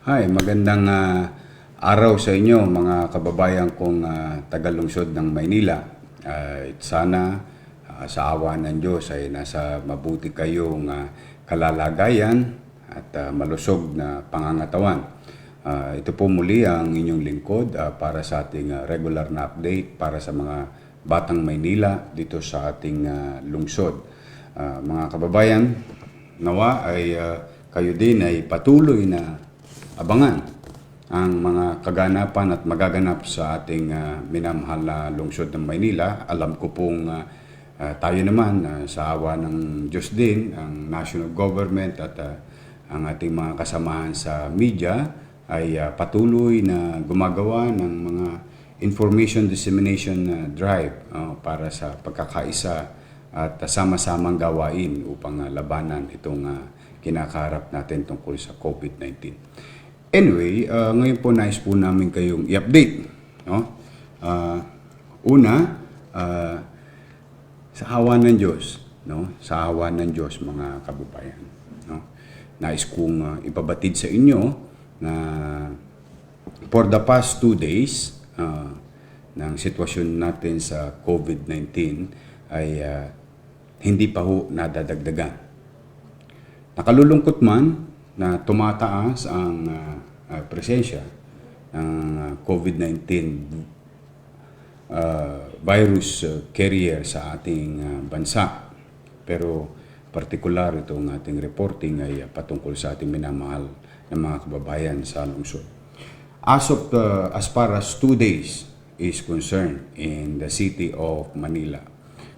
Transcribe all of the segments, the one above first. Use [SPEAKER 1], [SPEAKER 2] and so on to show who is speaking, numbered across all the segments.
[SPEAKER 1] Hi, magandang araw sa inyo mga kababayan kong tagalungsod ng Maynila. Sana sa awa ng Diyos ay nasa mabuti kayong kalalagayan at malusog na pangangatawan. Ito po muli ang inyong lingkod para sa ating regular na update para sa mga batang Maynila dito sa ating lungsod. Mga kababayan, nawa ay kayo din ay patuloy na abangan ang mga kaganapan at magaganap sa ating minamahal na lungsod ng Maynila. Alam ko pong tayo naman sa awa ng Diyos din, ang national government at ang ating mga kasamahan sa media ay patuloy na gumagawa ng mga information dissemination drive para sa pagkakaisa at sama-samang gawain upang labanan itong kinakaharap natin tungkol sa COVID-19. Anyway, ngayon po nais po namin kayong i-update. No? Una, sa awa ng Diyos, no? Sa awa ng Diyos mga kababayan. No? Nais kong ipabatid sa inyo na for the past 2 days ng sitwasyon natin sa COVID-19 ay hindi pa ho nadadagdagan. Nakalulungkot man na tumataas ang presensya ng COVID-19 virus carrier sa ating bansa. Pero partikular itong ating reporting ay patungkol sa ating minamahal na mga kababayan sa lungsod. As far as 2 days is concerned in the city of Manila,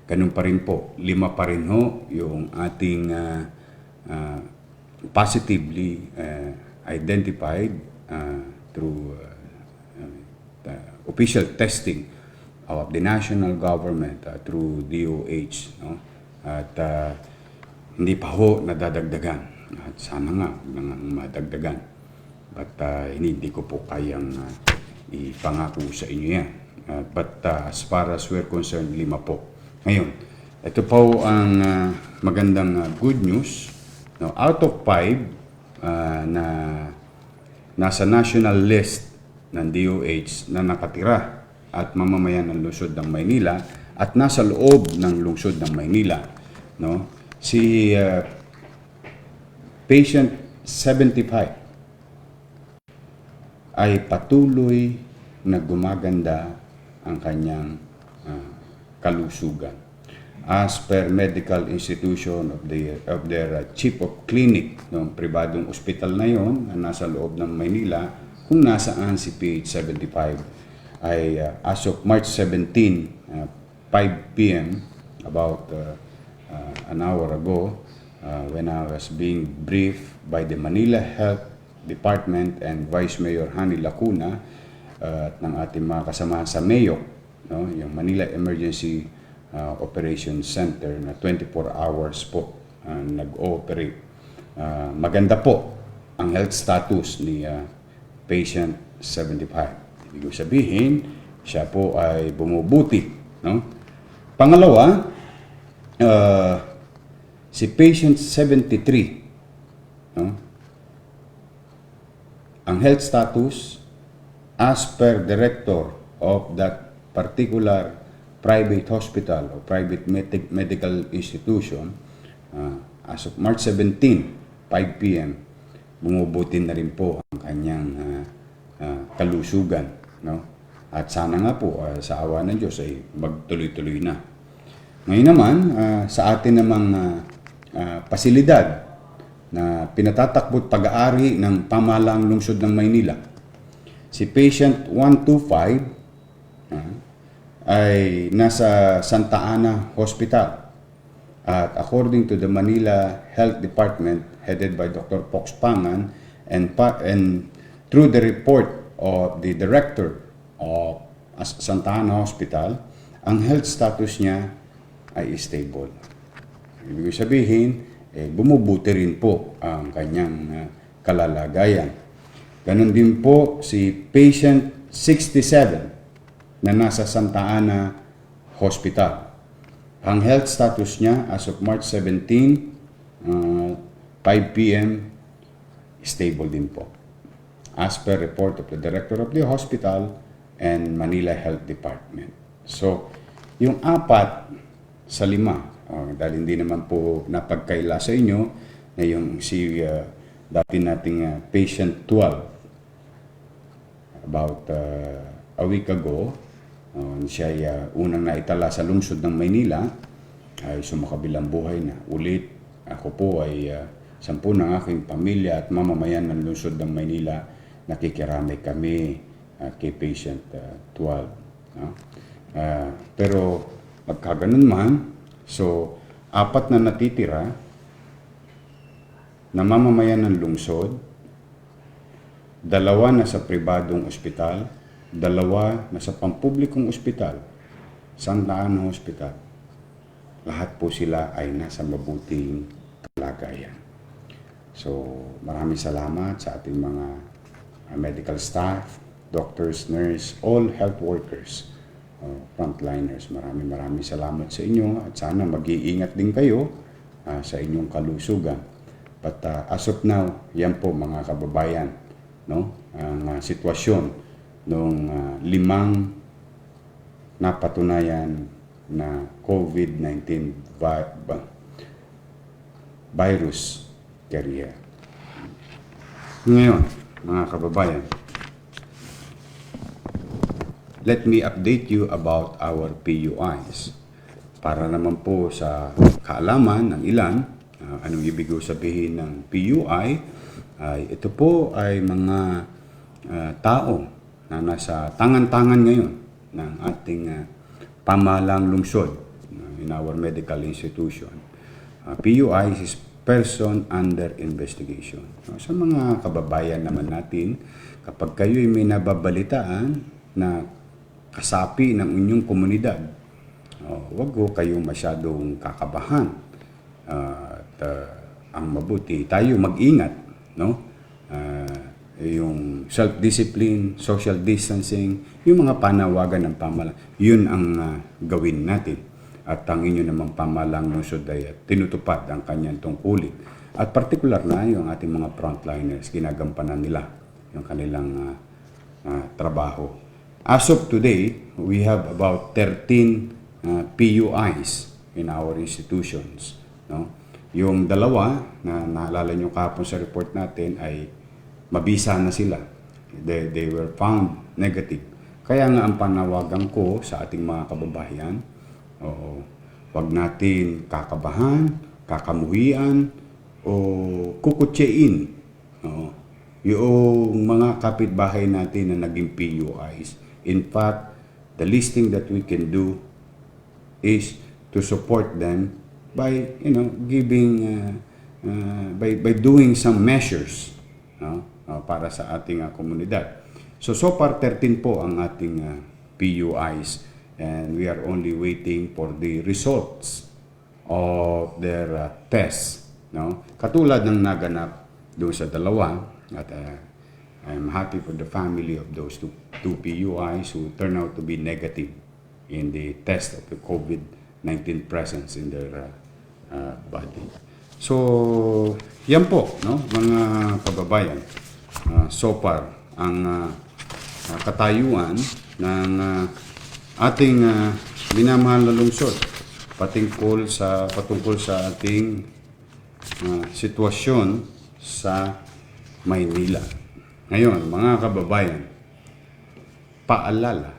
[SPEAKER 1] ganun pa rin po, 5 pa rin ho yung ating positively identified through official testing of the national government through DOH. No? At hindi pa ho nadadagdagan. At sana nga madagdagan. But hindi ko po kayang ipangako sa inyo yan. But as far as we're concerned, 5 po. Ngayon, ito po ang magandang good news. No, out of 5 na nasa national list ng DOH na nakatira at mamamayan ng lungsod ng Maynila at nasa loob ng lungsod ng Maynila, no, si patient 75 ay patuloy na gumaganda ang kanyang kalusugan. As per medical institution of their chief of clinic ng pribadong ospital na yon na nasa loob ng Maynila, kung nasaan si PH75 ay as of March 17, 5 p.m. about an hour ago, when I was being briefed by the Manila Health Department and Vice Mayor Hani Lacuna at ng ating mga kasamahan sa MAYOC, no, yung Manila Emergency Operation Center na 24 hours po nag-ooperate. Maganda po ang health status ni patient 75. Ibig sabihin, siya po ay bumubuti. No? Pangalawa, si patient 73, no? Ang health status as per director of that particular private hospital or private medical institution, as of March 17, 5 p.m., bumubuti na rin po ang kanyang kalusugan. No? At sana nga po, sa awa ng Diyos ay magtuloy-tuloy na. Ngayon naman, sa atin namang pasilidad na pinatatakbo't pag-aari ng pamahalaang lungsod ng Maynila, si patient 125, ay nasa Santa Ana Hospital. At according to the Manila Health Department headed by Dr. Pox Pangan and through the report of the director of Santa Ana Hospital, ang health status niya ay stable. Ibig sabihin, bumubuti rin po ang kanyang kalalagayan. Ganon din po si patient 67 na nasa Santa Ana Hospital. Ang health status niya as of March 17, 5 p.m., stable din po. as per report of the Director of the Hospital and Manila Health Department. So, yung 4 sa 5, dahil hindi naman po napagkaila sa inyo na yung dati nating patient 12, about a week ago, siya ay unang naitala sa lungsod ng Maynila, ay sumakabilang buhay na. Ulit, ako po ay 10 ng aking pamilya at mamamayan ng lungsod ng Maynila, nakikiramay kami kay patient 12. No? Pero magkaganon man, so 4 na natitira na mamamayan ng lungsod, 2 na sa pribadong ospital, 2 na sa pampublikong ospital, Santa Ana Hospital. Lahat po sila ay nasa mabuting kalagayan. So, maraming salamat sa ating mga medical staff, doctors, nurse, all health workers, frontliners. Maraming salamat sa inyo at sana mag-iingat din kayo sa inyong kalusugan. But as of now, yan po mga kababayan, no? Ang sitwasyon ng 5 napatunayan na COVID-19 virus carrier. Ngayon, mga kababayan, let me update you about our PUIs. Para naman po sa kaalaman ng ilan, anong ibig sabihin ng PUI, ito po ay mga tao na nasa tangan-tangan ngayon ng ating pamahalang lungsod in our medical institution. PUI is person under investigation. Sa mga kababayan naman natin, kapag kayo ay may nababalitaan na kasapi ng inyong komunidad, huwag ko kayong masyadong kakabahan. Ang mabuti, tayo mag-ingat, no? Yung self-discipline, social distancing, yung mga panawagan ng pamahalaan, yun ang gawin natin. At ang inyo namang pamahalang lungsod ay tinutupad ang kanyang tungkulin. At particular na yung ating mga frontliners, ginagampanan nila yung kanilang trabaho. As of today, we have about 13 PUIs in our institutions. No? Yung 2 na naalala nyo kahapon sa report natin ay mabisa na sila. They were found negative. Kaya nga ang panawagan ko sa ating mga kababayan, wag natin kakabahan, kakamuhian, o kukutsein yung mga kapitbahay natin na naging PUIs. In fact, the least thing that we can do is to support them by by doing some measures para sa ating komunidad. So far 13 po ang ating PUIs, and we are only waiting for the results of their tests. No? Katulad ng naganap doon sa 2, at I'm happy for the family of those two PUIs who turned out to be negative in the test of the COVID-19 presence in their body. So, yan po, no? Mga kababayan, so far, ang katayuan ng ating minamahal na lungsod patungkol sa ating sitwasyon sa Maynila. Ngayon, mga kababayan, paalala.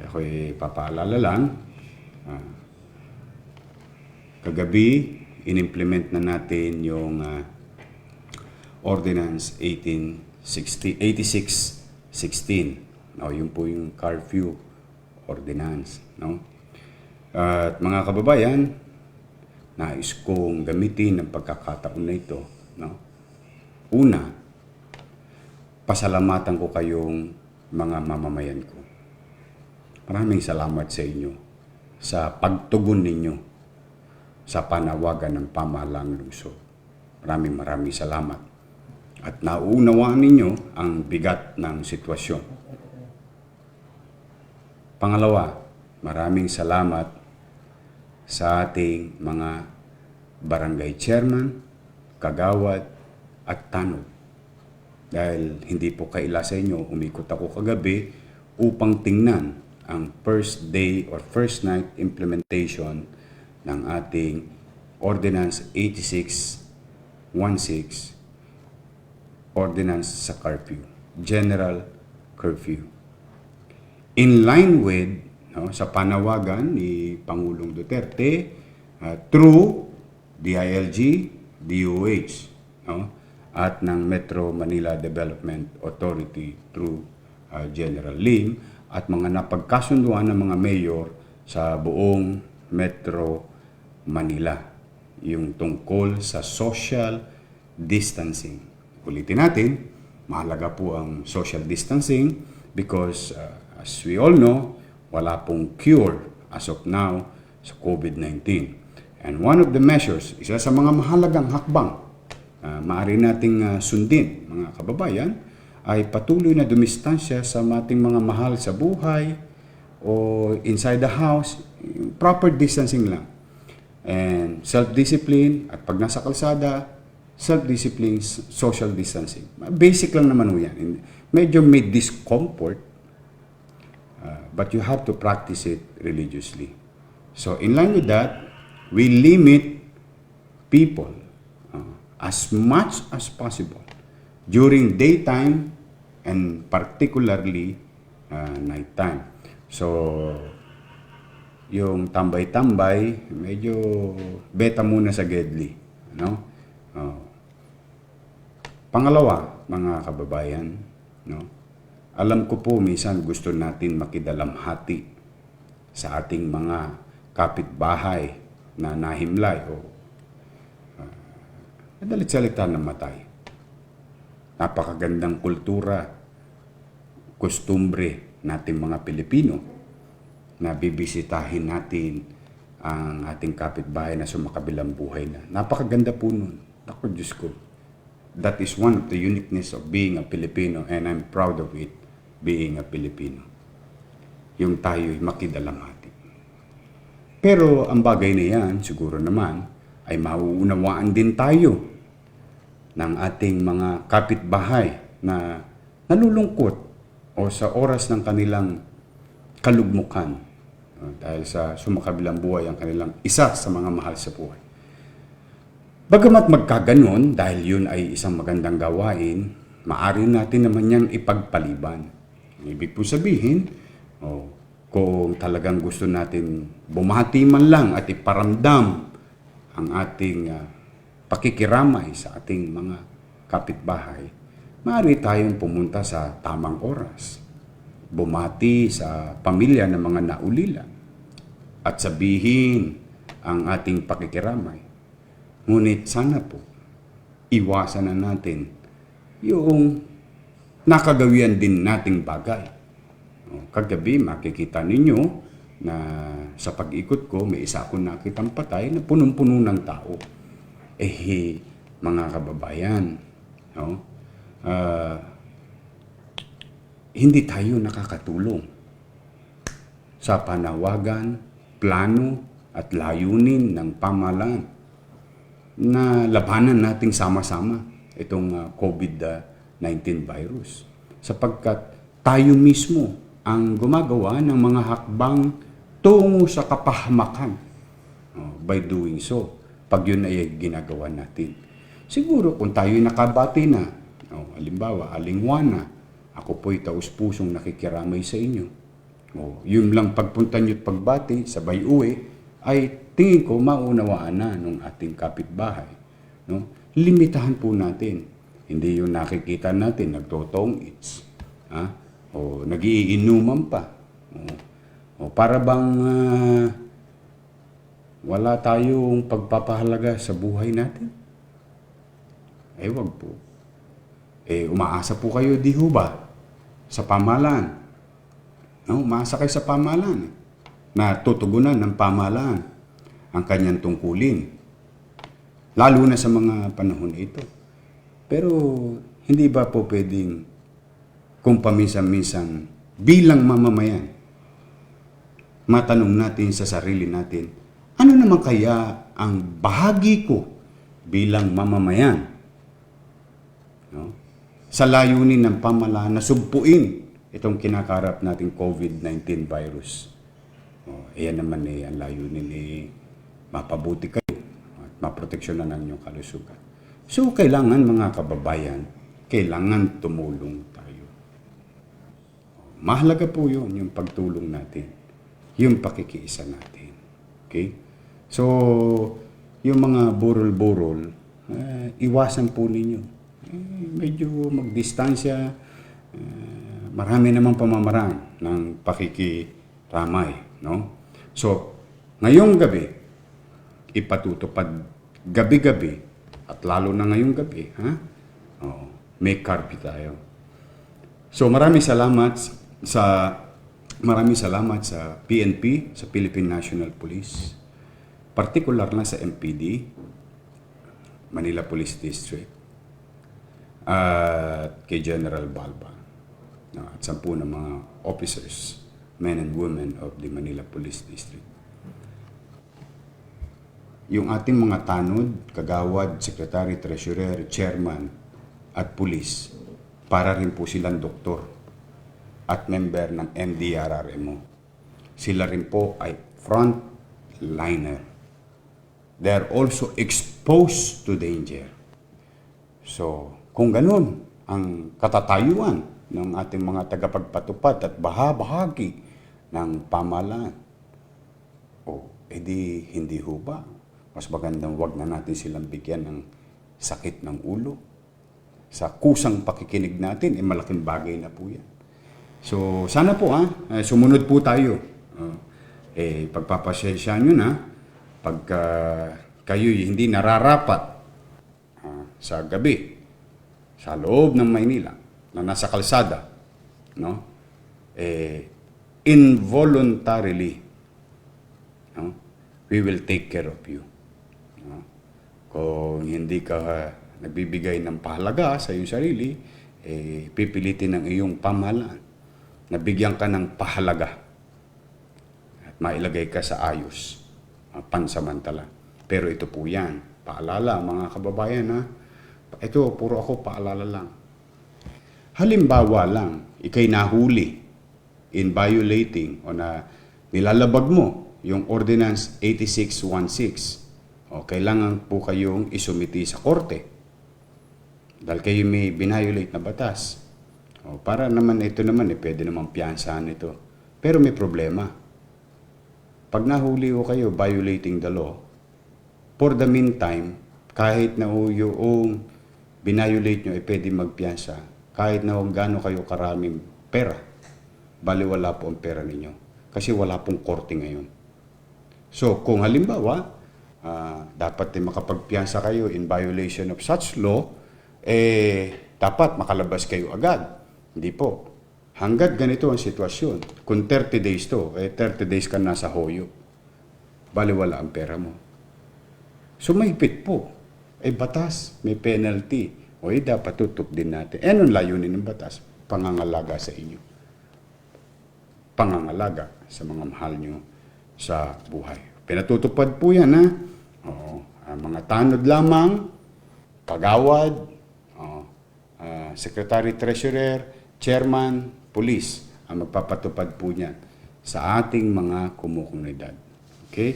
[SPEAKER 1] Ako'y papaalala lang. Kagabi, in-implement na natin yung Ordinance 8616. Yun po yung curfew ordinance. No? At mga kababayan, nais kong gamitin ng pagkakataon na ito. No? Una, pasalamatan ko kayong mga mamamayan ko. Maraming salamat sa inyo sa pagtugon ninyo sa panawagan ng pamahalang lungsod. Maraming salamat. At nauunawaan ninyo ang bigat ng sitwasyon. Pangalawa, maraming salamat sa ating mga barangay chairman, kagawad, at tanod Dahil hindi po kaila sa inyo, umikot ako kagabi upang tingnan ang first day or first night implementation ng ating Ordinance 8616, Ordinance sa curfew, General Curfew. In line with sa panawagan ni Pangulong Duterte through DILG, DOH, at ng Metro Manila Development Authority through General Lim at mga napagkasunduan ng mga mayor sa buong Metro Manila, yung tungkol sa social distancing. Ulitin natin, mahalaga po ang social distancing because as we all know, wala pong cure as of now sa COVID-19. And one of the measures, isa sa mga mahalagang hakbang maaari nating sundin, mga kababayan, ay patuloy na dumistansya sa ating mga mahal sa buhay o inside the house, proper distancing lang. And self-discipline, at pag nasa kalsada, self-discipline, social distancing. Basic lang naman yan. Medyo may discomfort, but you have to practice it religiously. So in line with that, we limit people as much as possible during daytime and particularly nighttime. So, yung tambay-tambay, medyo beta muna sa Gedli. Pangalawa, mga kababayan, alam ko po minsan gusto natin makidalamhati sa ating mga kapitbahay na nahimlay o madalit-salita ng matay. Napakagandang kultura, kostumbre nating mga Pilipino na bibisitahin natin ang ating kapitbahay na sumakabilang buhay na. Napakaganda po nun. Ako, Diyos ko. That is one of the uniqueness of being a Filipino and I'm proud of it, being a Filipino. Yung tayo'y makidalamhati. Pero ang bagay na yan, siguro naman, ay mauunawaan din tayo ng ating mga kapitbahay na nalulungkot o sa oras ng kanilang kalugmukan dahil sa sumakabilang buhay ang kanilang isa sa mga mahal sa buhay. Bagamat magkaganon, dahil yun ay isang magandang gawain, maaari natin naman niyang ipagpaliban. Ibig po sabihin, kung talagang gusto natin bumati man lang at iparamdam ang ating pakikiramay sa ating mga kapitbahay, maaari tayong pumunta sa tamang oras, bumati sa pamilya ng mga naulila, at sabihin ang ating pakikiramay. Ngunit sana po, iwasan na natin yung nakagawian din nating bagay. Kagabi, makikita ninyo na sa pag-ikot ko, may isa akong nakitang patay na punong-puno ng tao. Mga kababayan, hindi tayo nakakatulong sa panawagan, plano at layunin ng pamahalaan na labanan nating sama-sama itong COVID-19 virus. Sapagkat tayo mismo ang gumagawa ng mga hakbang tungo sa kapahamakan by doing so. Pag yun ay ginagawa natin. Siguro kung tayo'y nakabati na, halimbawa, alingwana, ako po'y taus-pusong nakikiramay sa inyo. Yun lang pagpunta nyo't pagbati, sabay uwi, ay tingin ko maunawaan na ng ating kapitbahay. Limitahan po natin. Hindi yung nakikita natin, nagtotong its. O nagiinuman pa. Para bang wala tayong pagpapahalaga sa buhay natin? Wag po. Umaasa po kayo, di ho ba? Sa pamahalaan. Umaasa kayo sa pamahalaan. Na tutugunan ng pamahalaan ang kanyang tungkulin. Lalo na sa mga panahon ito. Pero hindi ba po pwedeng kung paminsan-minsan bilang mamamayan, matanong natin sa sarili natin, ano naman kaya ang bahagi ko bilang mamamayan sa layunin ng pamahalaan na sugpuin itong kinakarap nating COVID-19 virus. Iyan naman ang layunin mapabuti kayo at maproteksyonan ang inyong kalusugan. So, kailangan mga kababayan, kailangan tumulong tayo. Mahalaga po yun, yung pagtulong natin, yung pakikiisa natin. Okay? So, yung mga burol-burol, iwasan po ninyo. Medyo magdistansya, marami namang pamamaraan ng pakikiramay. No? So, ngayong gabi, ipatutupad gabi-gabi, at lalo na ngayong gabi, may curfew tayo. So, maraming salamat sa PNP, sa Philippine National Police, particular na sa MPD, Manila Police District, at kay General Balba, at 10 ng mga officers, men and women of the Manila Police District. Yung ating mga tanod, kagawad, secretary, treasurer, chairman, at pulis, para rin po silang doktor at member ng MDRRMO. Sila rin po ay frontliner. They are also exposed to danger. So, kung ganun ang katatayuan ng ating mga tagapagpatupad at bahagi ng pamahalaan, edi hindi ho ba? Mas magandang wag na natin silang bigyan ng sakit ng ulo. Sa kusang pakikinig natin, malaking bagay na po yan. So, sana po sumunod po tayo. Pagpapasensya nyo na, pagka kayo hindi nararapat sa gabi, sa loob ng Maynila, na nasa kalsada, no? Involuntarily, no? We will take care of you. No? Kung hindi ka nagbibigay ng pahalaga sa iyong sarili, pipilitin ng iyong pamahalaan na bigyan ka ng pahalaga at mailagay ka sa ayos, pansamantala. Pero ito po yan, paalala mga kababayan ito puro ako paalala lang. Halimbawa lang, ikay nahuli in violating o na nilalabag mo yung Ordinance 8616, kailangan po kayong isumiti sa korte dahil kayo may binayolate na batas. Para naman ito naman, pwede naman piyansahan ito. Pero may problema. Pag nahuli o kayo violating the law, for the meantime, kahit na yung binayolate nyo, pwede magpiyansa. Kahit na kung gaano kayo karaming pera, baliwala po ang pera ninyo. Kasi wala pong korte ngayon. So, kung halimbawa, dapat makapagpiyansa kayo in violation of such law, dapat makalabas kayo agad. Hindi po. Hanggat ganito ang sitwasyon, kung 30 days to, 30 days ka nasa hoyo, baliwala ang pera mo. So, mahigpit po. Batas, may penalty. Dapat tutup din natin. Anong layunin ng batas? Pangangalaga sa inyo. Pangangalaga sa mga mahal nyo sa buhay. Pinatutupad po yan, ang mga tanod lamang, kagawad, secretary, treasurer, chairman, police, ang magpapatupad po niyan sa ating mga komunidad. Okay?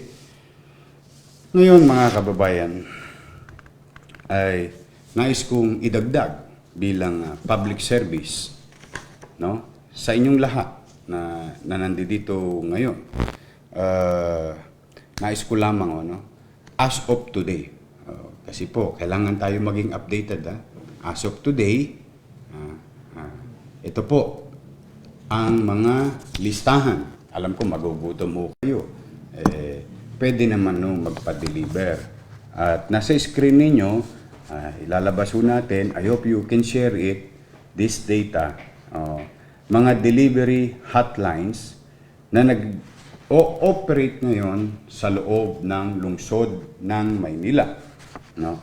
[SPEAKER 1] Ngayon, mga kababayan, ay nais kong idagdag bilang public service, no, sa inyong lahat na nandito ngayon. Nais ko lamang, as of today, kasi po, kailangan tayo maging updated. As of today, ito po ang mga listahan. Alam ko magugutom mo kayo. Pwede naman magpa-deliver. At nasa screen ninyo, ilalabas po natin. I hope you can share it, this data. Mga delivery hotlines na nag-ooperate ngayon sa loob ng lungsod ng Maynila.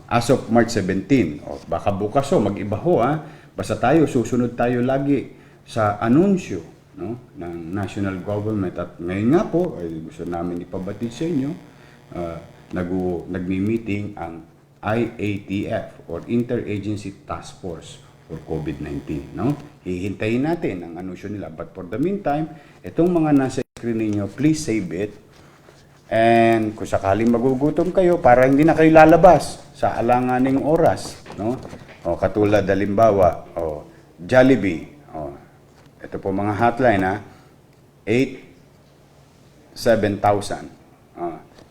[SPEAKER 1] As of March 17. Baka bukas mag-iba ho. Basta susunod tayo lagi sa anunsyo ng national government. At ngayon nga po, gusto namin ipabatid sa inyo, nagmi-meeting ang IATF or Interagency Task Force for COVID-19. No? Hihintayin natin ang anunsyo nila. But for the meantime, itong mga nasa screen ninyo, please save it. And kung sakaling magugutom kayo, para hindi na kayo lalabas sa alanganing oras. No? O, katulad halimbawa, Jollibee. Ito po mga hotline, 8-7,000.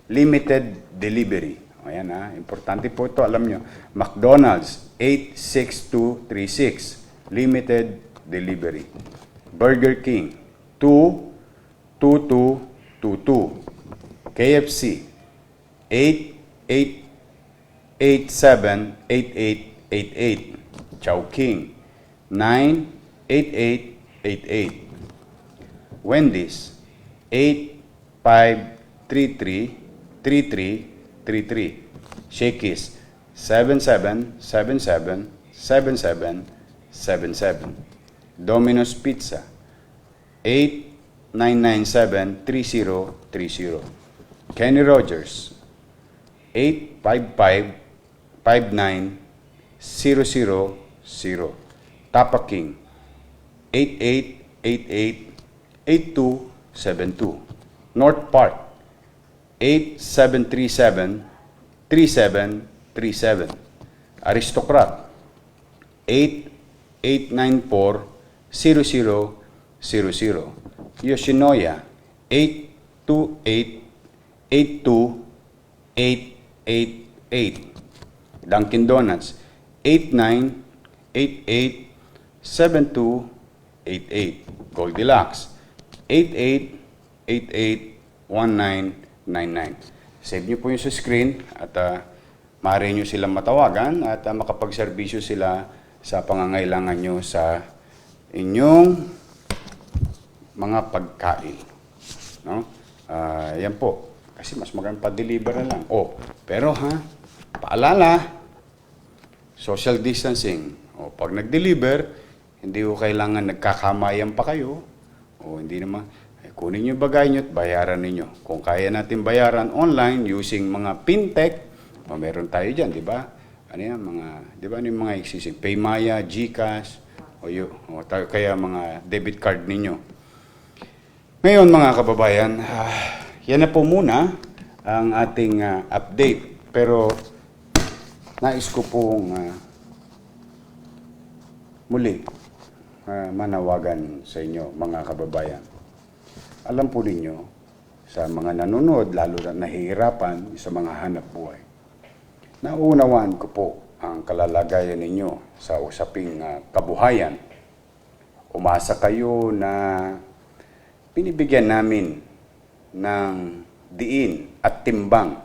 [SPEAKER 1] Limited delivery. Ayan, importante po ito, alam nyo. McDonald's, 86236. Limited delivery. Burger King, 22222. KFC, 88878888. Chowking, 98888. Wendy's, 85333333. Shakey's, 77777777. Domino's Pizza, 89973030. Kenny Rogers, 855-59-000. Tapa King, 8888-8272. North Park, 8737-3737. Aristocrat, 8894-0000. Yoshinoya, 828-82-888. Dunkin' Donuts, 8988-7288. Goldilocks, 8888-1999. Save nyo po yung sa screen at maaari nyo silang matawagan at makapagserbisyo sila sa pangangailangan nyo sa inyong mga pagkain. No? Yan po. Kasi mas magandang pa-deliver na lang. Pero paalala, social distancing. Pag nag-deliver, hindi ko kailangan nagkakamayan pa kayo. Hindi naman. Kunin nyo yung bagay nyo at bayaran ninyo. Kung kaya natin bayaran online using mga fintech, meron tayo dyan, di ba? Ano yan, di ba yung mga existing? Paymaya, GCash, kaya mga debit card ninyo. Ngayon mga kababayan, yan na po muna ang ating update. Pero nais ko pong muli manawagan sa inyo mga kababayan. Alam po ninyo, sa mga nanonood, lalo na nahihirapan sa mga hanap buhay, naunawaan ko po ang kalalagayan ninyo sa usaping kabuhayan. Umasa kayo na binibigyan namin ng diin at timbang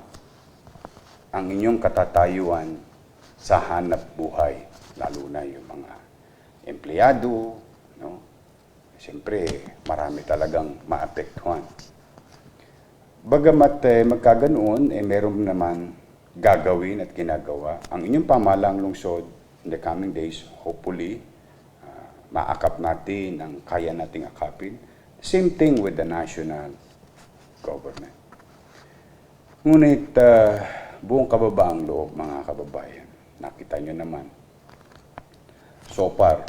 [SPEAKER 1] ang inyong katatayuan sa hanap buhay, lalo na yung mga empleyado, no? Siyempre, marami talagang maapektuhan. Bagamat magkaganoon, meron naman gagawin at ginagawa. Ang inyong pamahalang lungsod in the coming days, hopefully, maakap natin ang kaya nating akapin. Same thing with the national government. Ngunit, buong kababaang loob, mga kababayan, nakita nyo naman, so far,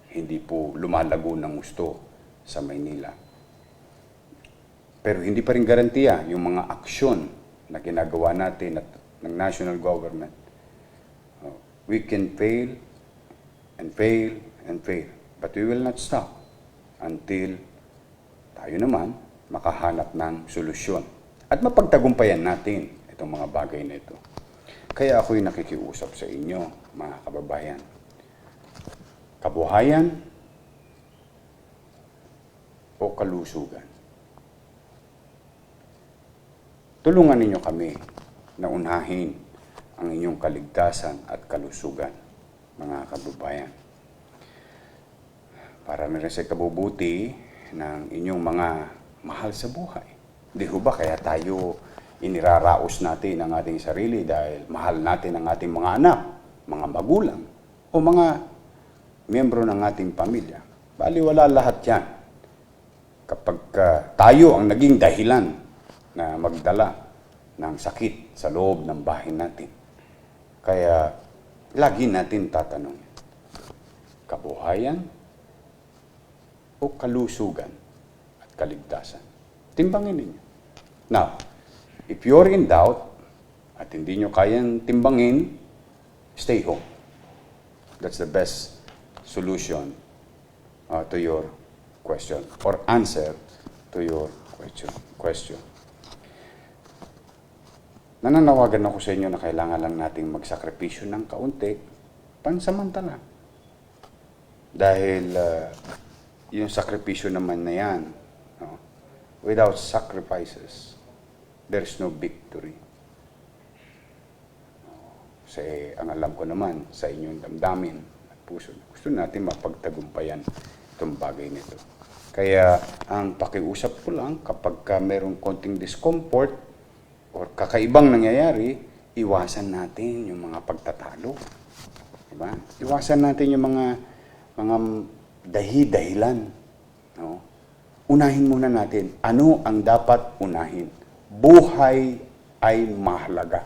[SPEAKER 1] hindi po lumalago ng gusto sa Maynila. Pero hindi pa rin garantiya yung mga aksyon na ginagawa natin at ng national government. We can fail and fail and fail, but we will not stop until tayo naman makahanap ng solusyon at mapagtagumpayan natin itong mga bagay na ito. Kaya ako'y nakikiusap sa inyo, mga kababayan. Kabuhayan o kalusugan. Tulungan ninyo kami na unahin ang inyong kaligtasan at kalusugan, mga kababayan. Para meron sa kabubuti ng inyong mga mahal sa buhay. Di ho ba kaya tayo iniraraos natin ang ating sarili dahil mahal natin ang ating mga anak, mga magulang, o mga miyembro ng ating pamilya. Baliwala lahat yan. Kapag tayo ang naging dahilan na magdala ng sakit sa loob ng bahay natin. Kaya, lagi natin tatanungin, kabuhayan, o kalusugan at kaligtasan. Timbangin ninyo. Now, if you're in doubt at hindi nyo kayang timbangin, stay home. That's the best solution to your question or answer to your question. Nananawagan ako sa inyo na kailangan lang nating magsakripisyo ng kaunti pansamantala. Dahil yung sakripisyo naman na yan, no? Without sacrifices, there's no victory. Kasi ang alam ko naman sa inyong damdamin at puso, gusto natin mapagtagumpayan itong bagay nito. Kaya ang pakiusap ko lang kapag merong konting discomfort or kakaibang nangyayari, iwasan natin yung mga pagtatalo. Diba? Iwasan natin yung mga dahilan. No? Unahin muna natin. Ano ang dapat unahin? Buhay ay mahalaga.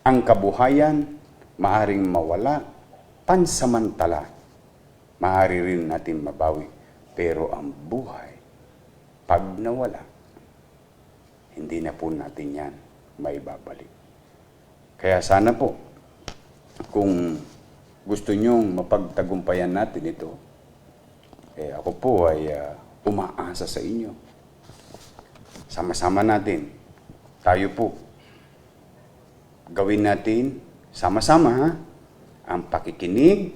[SPEAKER 1] Ang kabuhayan, maaring mawala, pansamantala. Maaari rin natin mabawi. Pero ang buhay, pag nawala, hindi na po natin yan maibabalik. Kaya sana po, kung gusto nyong mapagtagumpayan natin ito, ako po ay umaasa sa inyo. Sama-sama natin. Tayo po. Gawin natin sama-sama ang pakikinig,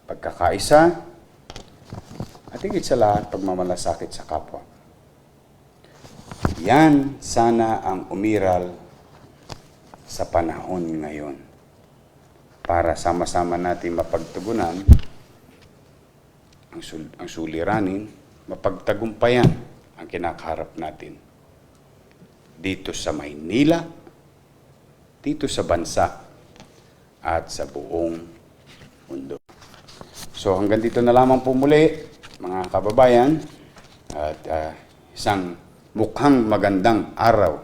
[SPEAKER 1] pagkakaisa, at higit sa lahat, pagmamalasakit sa kapwa. Yan sana ang umiral sa panahon ngayon para sama-sama natin mapagtugunan ang suliranin, mapagtagumpayan ang kinakaharap natin dito sa Maynila, dito sa bansa, at sa buong mundo. So hanggang dito na lamang po muli, mga kababayan, at isang mukhang magandang araw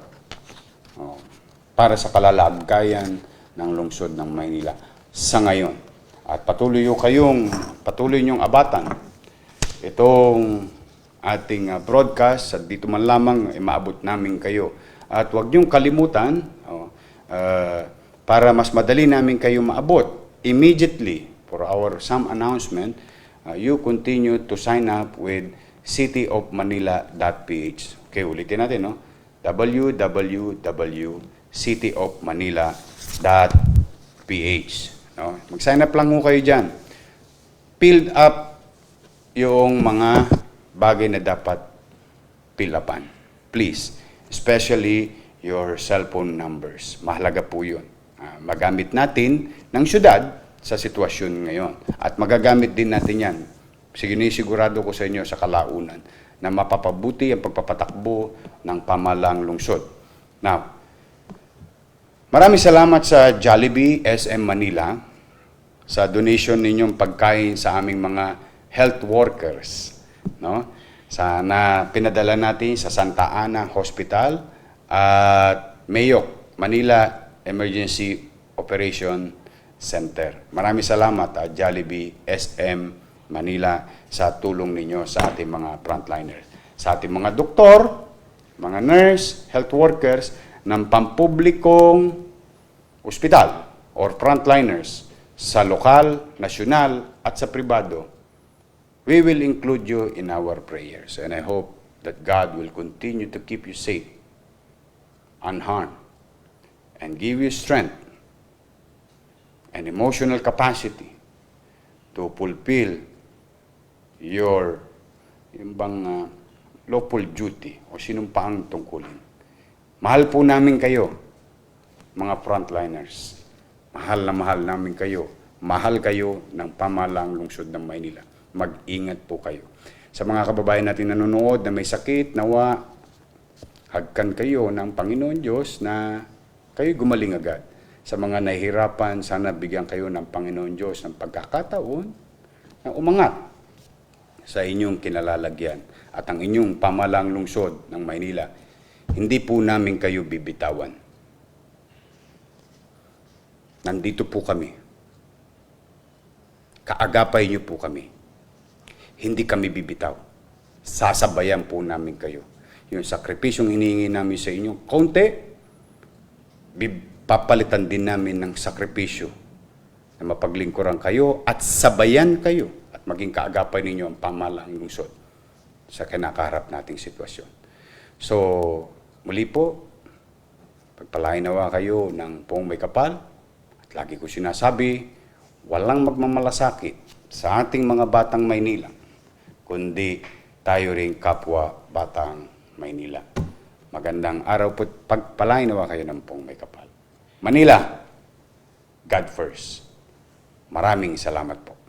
[SPEAKER 1] para sa kalalagayan ng lungsod ng Maynila sa ngayon. At patuloy niyong abatan itong ating broadcast at dito man lamang maabot namin kayo. At huwag niyong kalimutan, para mas madali namin kayo maabot immediately for our some announcement, you continue to sign up with cityofmanila.ph. Okay, ulitin natin, no? www.cityofmanila.ph. No? Mag-sign up lang ho kayo dyan. Fill up yung mga bagay na dapat fill upan. Please. Especially your cellphone numbers. Mahalaga po yun. Magamit natin ng syudad sa sitwasyon ngayon. At magagamit din natin yan. Sinisigurado ko sa inyo sa kalaunan na mapapabuti ang pagpapatakbo ng pamahalang lungsod. Now, maraming salamat sa Jollibee SM Manila sa donation ninyong pagkain sa aming mga health workers. No? Sana pinadala natin sa Santa Ana Hospital at Mayok, Manila Emergency Operation Center. Maraming salamat Jollibee SM Manila sa tulong ninyo sa ating mga frontliners. Sa ating mga doktor, mga nurse, health workers ng pampublikong ospital or frontliners sa lokal, nasyonal at sa pribado. We will include you in our prayers and I hope that God will continue to keep you safe, unharmed, and give you strength and emotional capacity to fulfill your lawful duty o sinumpaang tungkulin. Mahal po namin kayo, mga frontliners. Mahal na mahal namin kayo. Mahal kayo ng pamahalang lungsod ng Maynila. Mag-ingat po kayo. Sa mga kababayan natin nanonood na may sakit, nawa, hagkan kayo ng Panginoon Diyos na kayo gumaling agad. Sa mga nahihirapan, sana bigyan kayo ng Panginoon Diyos ng pagkakataon na umangat sa inyong kinalalagyan at ang inyong pamahalang lungsod ng Maynila. Hindi po namin kayo bibitawan. Nandito po kami. kaagapay niyo po kami. Hindi kami bibitaw. Sasabayan po namin kayo. Yung sakripisyong hinihingi namin sa inyo, konti, papalitan din namin ng sakripisyo na mapaglingkuran kayo at sabayan kayo at maging kaagapay ninyo ang pamahalaang lungsod sa kinakaharap nating sitwasyon. So, muli po, pagpalain nawa kayo ng poong may kapal at lagi ko sinasabi, walang magmamalasakit sa ating mga batang Maynila, kundi tayo rin kapwa batang Maynila. Magandang araw po, pagpalain nawa kayo ng poong may kapal. Manila, God first. Maraming salamat po.